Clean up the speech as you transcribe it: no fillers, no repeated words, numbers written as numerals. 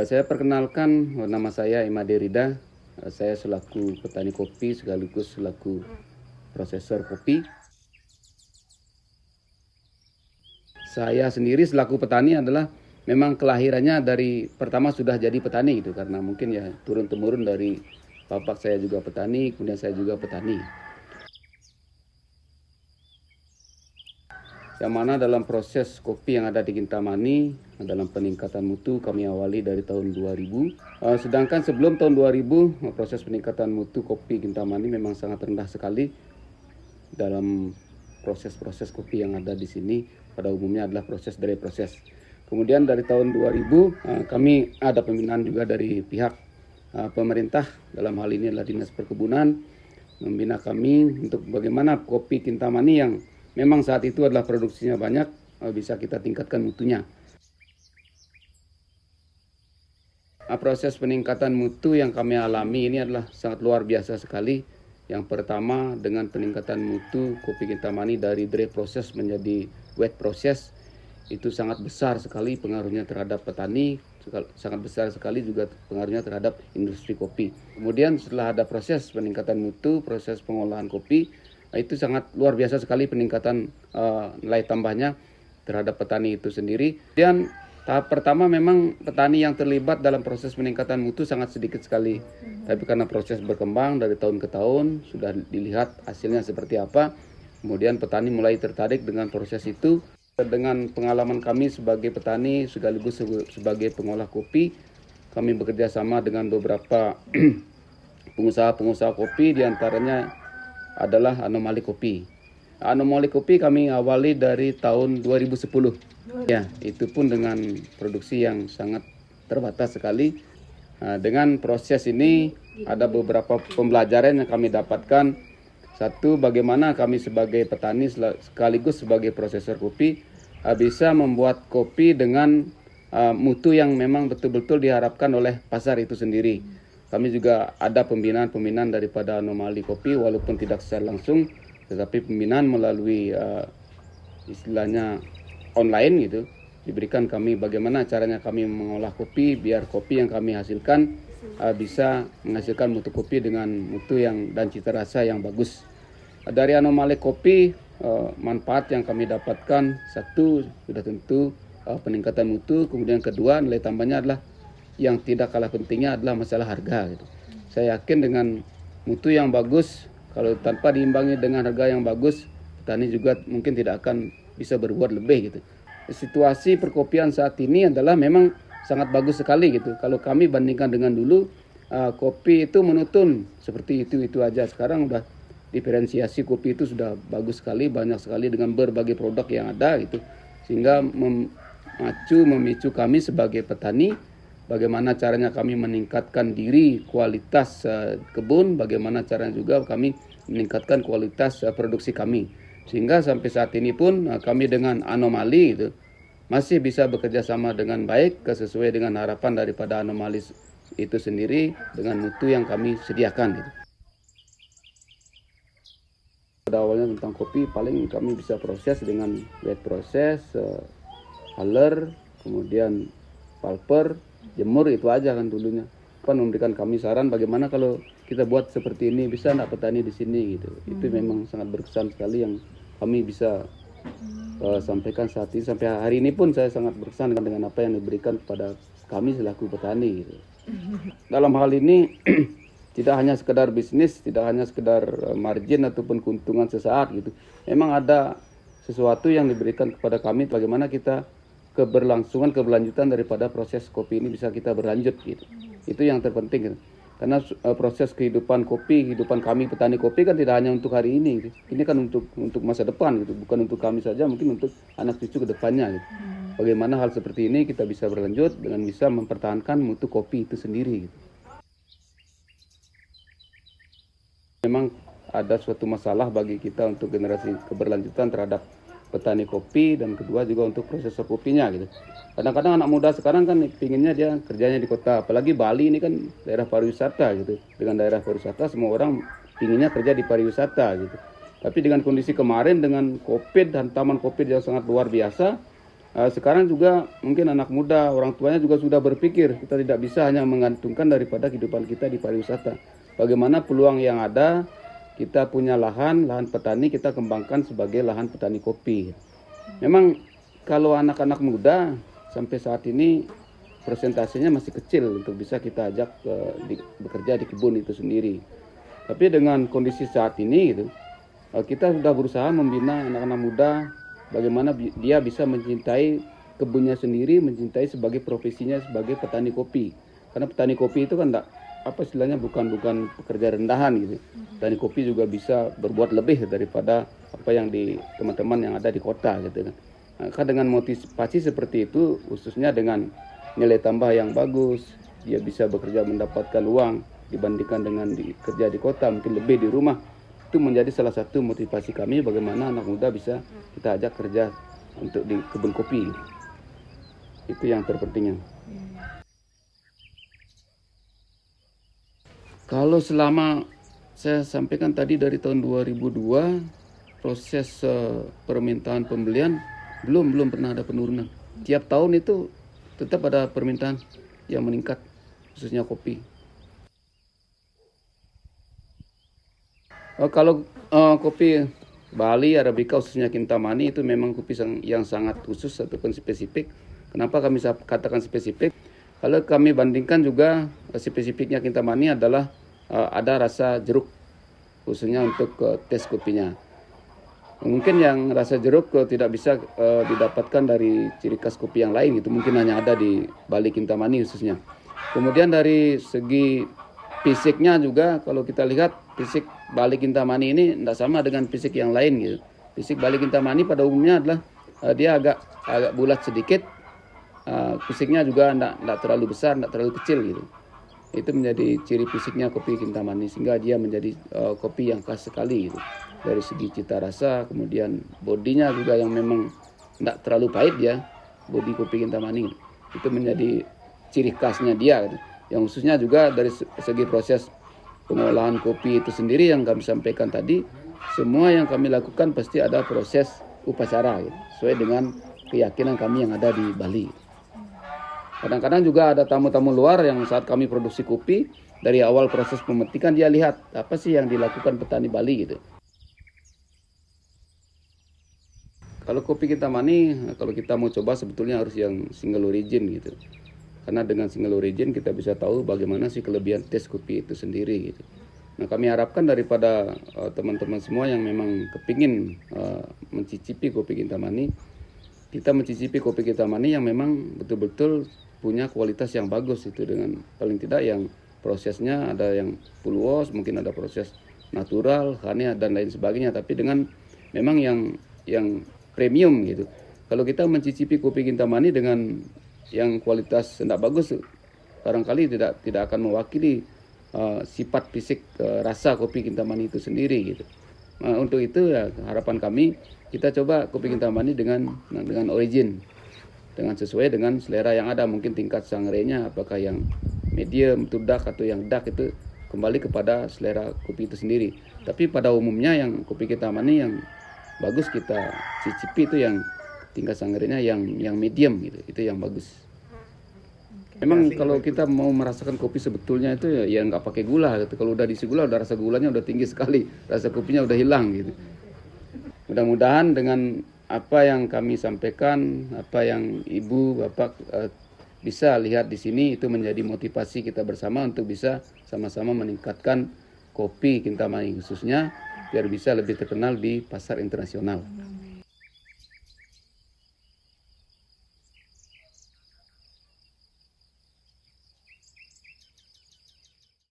Saya perkenalkan, nama saya Imade Rida. Saya selaku petani kopi sekaligus selaku prosesor kopi. Saya sendiri selaku petani adalah memang kelahirannya dari pertama sudah jadi petani gitu, karena mungkin ya turun temurun dari bapak saya juga petani, kemudian saya juga petani. Yang mana dalam proses kopi yang ada di Kintamani, dalam peningkatan mutu kami awali dari tahun 2000. Sedangkan sebelum tahun 2000, proses peningkatan mutu kopi Kintamani memang sangat rendah sekali. Dalam proses-proses kopi yang ada di sini pada umumnya adalah proses dari proses. Kemudian dari tahun 2000 kami ada pembinaan juga dari pihak pemerintah, dalam hal ini adalah Dinas Perkebunan, membina kami untuk bagaimana kopi Kintamani yang memang saat itu adalah produksinya banyak, bisa kita tingkatkan mutunya. Proses peningkatan mutu yang kami alami ini adalah sangat luar biasa sekali. Yang pertama, dengan peningkatan mutu kopi Kintamani dari dry proses menjadi wet proses, itu sangat besar sekali pengaruhnya terhadap petani, sangat besar sekali juga pengaruhnya terhadap industri kopi. Kemudian setelah ada proses peningkatan mutu, proses pengolahan kopi, itu sangat luar biasa sekali peningkatan nilai tambahnya terhadap petani itu sendiri. Dan tahap pertama memang petani yang terlibat dalam proses peningkatan mutu sangat sedikit sekali. Tapi karena proses berkembang dari tahun ke tahun, sudah dilihat hasilnya seperti apa. Kemudian petani mulai tertarik dengan proses itu. Dengan pengalaman kami sebagai petani sekaligus sebagai pengolah kopi, kami bekerja sama dengan beberapa pengusaha-pengusaha kopi, diantaranya adalah Anomali Kopi. Anomali Kopi kami awali dari tahun 2010. Ya, itu pun dengan produksi yang sangat terbatas sekali. Dengan proses ini ada beberapa pembelajaran yang kami dapatkan. Satu, bagaimana kami sebagai petani sekaligus sebagai prosesor kopi bisa membuat kopi dengan mutu yang memang betul-betul diharapkan oleh pasar itu sendiri. Kami juga ada pembinaan daripada Anomali Kopi, walaupun tidak secara langsung, tetapi pembinaan melalui istilahnya online gitu. Diberikan kami bagaimana caranya kami mengolah kopi biar kopi yang kami hasilkan bisa menghasilkan mutu kopi dengan mutu yang dan cita rasa yang bagus. Dari Anomali Kopi, manfaat yang kami dapatkan, satu sudah tentu peningkatan mutu, kemudian kedua nilai tambahnya adalah yang tidak kalah pentingnya adalah masalah harga gitu. Saya yakin dengan mutu yang bagus, kalau tanpa diimbangi dengan harga yang bagus, petani juga mungkin tidak akan bisa berbuat lebih gitu. Situasi perkopian saat ini adalah memang sangat bagus sekali gitu. Kalau kami bandingkan dengan dulu, kopi itu menutun seperti itu aja. Sekarang udah diferensiasi kopi itu sudah bagus sekali, banyak sekali dengan berbagai produk yang ada gitu. Sehingga memicu kami sebagai petani, bagaimana caranya kami meningkatkan diri kualitas kebun, bagaimana caranya juga kami meningkatkan kualitas produksi kami. Sehingga sampai saat ini pun kami dengan Anomali itu masih bisa bekerja sama dengan baik sesuai dengan harapan daripada Anomali itu sendiri dengan mutu yang kami sediakan gitu. Pada awalnya tentang kopi paling kami bisa proses dengan wet proses, huller, kemudian pulper, jemur, itu aja kan dulunya. Memberikan kami saran bagaimana kalau kita buat seperti ini, bisa enggak petani di sini gitu. Itu memang sangat berkesan sekali yang kami bisa sampaikan saat ini. Sampai hari ini pun saya sangat berkesan dengan apa yang diberikan kepada kami selaku petani gitu. Dalam hal ini tidak hanya sekedar bisnis, tidak hanya sekedar margin ataupun keuntungan sesaat gitu. Memang ada sesuatu yang diberikan kepada kami bagaimana kita keberlanjutan daripada proses kopi ini bisa kita berlanjut gitu. Itu yang terpenting gitu. Karena proses kehidupan kopi, kehidupan kami petani kopi kan tidak hanya untuk hari ini gitu. Ini kan untuk masa depan gitu, bukan untuk kami saja, mungkin untuk anak cucu ke depannya gitu. Bagaimana hal seperti ini kita bisa berlanjut dengan bisa mempertahankan mutu kopi itu sendiri gitu. Memang ada suatu masalah bagi kita untuk generasi keberlanjutan terhadap petani kopi, dan kedua juga untuk prosesor kopinya gitu. Kadang-kadang anak muda sekarang kan pinginnya dia kerjanya di kota, apalagi Bali ini kan daerah pariwisata gitu. Dengan daerah pariwisata semua orang pinginnya kerja di pariwisata gitu. Tapi dengan kondisi kemarin dengan COVID dan taman COVID yang sangat luar biasa, Sekarang juga mungkin anak muda, orang tuanya juga sudah berpikir kita tidak bisa hanya menggantungkan daripada kehidupan kita di pariwisata. Bagaimana peluang yang ada, kita punya lahan petani kita kembangkan sebagai lahan petani kopi. Memang kalau anak-anak muda sampai saat ini persentasenya masih kecil untuk bisa kita ajak bekerja di kebun itu sendiri. Tapi dengan kondisi saat ini gitu, kita sudah berusaha membina anak-anak muda bagaimana dia bisa mencintai kebunnya sendiri, mencintai sebagai profesinya sebagai petani kopi. Karena petani kopi itu kan istilahnya bukan pekerja rendahan gitu. Petani kopi juga bisa berbuat lebih daripada apa yang di teman-teman yang ada di kota gitu kan. Maka dengan motivasi seperti itu, khususnya dengan nilai tambah yang bagus, dia bisa bekerja mendapatkan uang dibandingkan dengan kerja di kota, mungkin lebih di rumah. Itu menjadi salah satu motivasi kami bagaimana anak muda bisa kita ajak kerja untuk di kebun kopi. Itu yang terpentingnya. Kalau selama saya sampaikan tadi dari tahun 2002 proses permintaan pembelian belum pernah ada penurunan. Tiap tahun itu tetap ada permintaan yang meningkat, khususnya kopi. Kalau kopi Bali, Arabica, khususnya Kintamani itu memang kopi yang sangat khusus ataupun spesifik. Kenapa kami katakan spesifik? Kalau kami bandingkan juga spesifiknya Kintamani adalah ada rasa jeruk, khususnya untuk tes kopinya. Mungkin yang rasa jeruk tidak bisa didapatkan dari ciri khas kopi yang lain, itu mungkin hanya ada di Bali Kintamani khususnya. Kemudian dari segi fisiknya juga kalau kita lihat fisik Bali Kintamani ini tidak sama dengan fisik yang lain gitu. Fisik Bali Kintamani pada umumnya adalah dia agak bulat sedikit, fisiknya juga tidak terlalu besar, tidak terlalu kecil gitu. Itu menjadi ciri fisiknya kopi Kintamani sehingga dia menjadi kopi yang khas sekali gitu. Dari segi cita rasa, kemudian bodinya juga yang memang tidak terlalu pahit ya, bodi kopi Kintamani itu menjadi ciri khasnya dia gitu. Yang khususnya juga dari segi proses pengolahan kopi itu sendiri yang kami sampaikan tadi, semua yang kami lakukan pasti ada proses upacara gitu, sesuai dengan keyakinan kami yang ada di Bali. Kadang-kadang juga ada tamu-tamu luar yang saat kami produksi kopi, dari awal proses pemetikan dia lihat apa sih yang dilakukan petani Bali gitu. Kalau kopi Kintamani, kalau kita mau coba sebetulnya harus yang single origin gitu. Karena dengan single origin kita bisa tahu bagaimana sih kelebihan tes kopi itu sendiri gitu. Nah, kami harapkan daripada teman-teman semua yang memang kepingin mencicipi kopi Kintamani, kita mencicipi kopi Kintamani yang memang betul-betul punya kualitas yang bagus itu, dengan paling tidak yang prosesnya ada yang full wash, mungkin ada proses natural, hanya dan lain sebagainya, tapi dengan memang yang premium gitu. Kalau kita mencicipi kopi Kintamani dengan yang kualitas tidak bagus, barangkali tidak akan mewakili sifat fisik rasa kopi Kintamani itu sendiri gitu. Nah, untuk itu ya harapan kami kita coba kopi Kintamani dengan origin, dengan sesuai dengan selera yang ada. Mungkin tingkat sangrenya apakah yang medium to dark atau yang dark, itu kembali kepada selera kopi itu sendiri. Tapi pada umumnya yang kopi Kintamani yang bagus kita cicipi itu yang tingkat sangrenya yang medium gitu, itu yang bagus. Memang kalau kita mau merasakan kopi sebetulnya itu ya nggak pakai gula gitu. Kalau udah diisi gula udah rasa gulanya udah tinggi sekali, rasa kopinya udah hilang gitu. Mudah-mudahan dengan apa yang kami sampaikan, apa yang Ibu Bapak bisa lihat di sini, itu menjadi motivasi kita bersama untuk bisa sama-sama meningkatkan kopi Kintamani khususnya biar bisa lebih terkenal di pasar internasional.